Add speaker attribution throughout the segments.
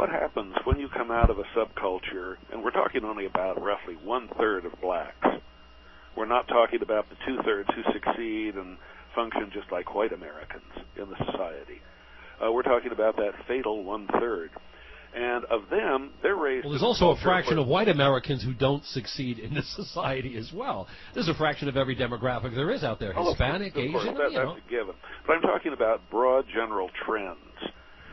Speaker 1: what happens when you come out of a subculture, and we're talking only about roughly 1/3 of blacks. We're not talking about the 2/3 who succeed and function just like white Americans in the society. We're talking about that fatal 1/3. And of them, they're raised...
Speaker 2: Well, there's also a fraction of white Americans who don't succeed in this society as well. There's a fraction of every demographic there is out there. Hispanic, Asian,
Speaker 1: that's a given. But I'm talking about broad general trends.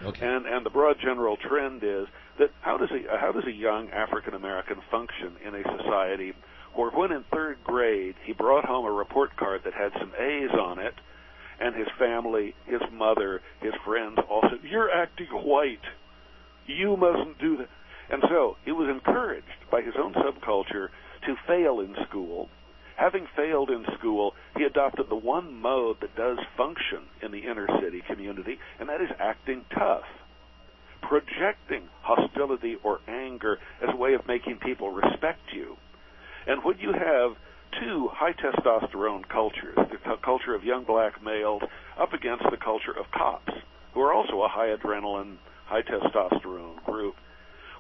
Speaker 2: Okay.
Speaker 1: And the broad general trend is that how does a young African American function in a society where when in 3rd grade he brought home a report card that had some A's on it, and his family, his mother, his friends all said, "You're acting white. You mustn't do that." And so he was encouraged by his own subculture to fail in school. Having failed in school, he adopted the one mode that does function in the inner city community, and that is acting tough, projecting hostility or anger as a way of making people respect you. And when you have two high testosterone cultures, the culture of young black males up against the culture of cops, who are also a high adrenaline, high testosterone group,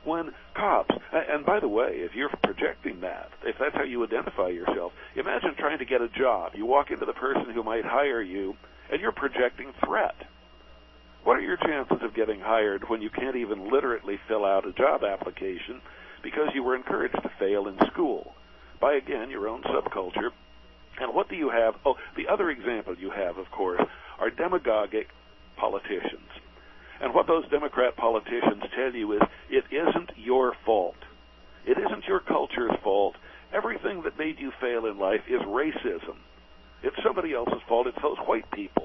Speaker 1: when cops, and by the way, if you're projecting that, if that's how you identify yourself, imagine trying to get a job. You walk into the person who might hire you, and you're projecting threat. What are your chances of getting hired when you can't even literally fill out a job application because you were encouraged to fail in school by, again, your own subculture? And what do you have? Oh, the other example you have, of course, are demagogic politicians. And what those Democrat politicians tell you is, it isn't your fault. It isn't your culture's fault. Everything that made you fail in life is racism. It's somebody else's fault. It's those white people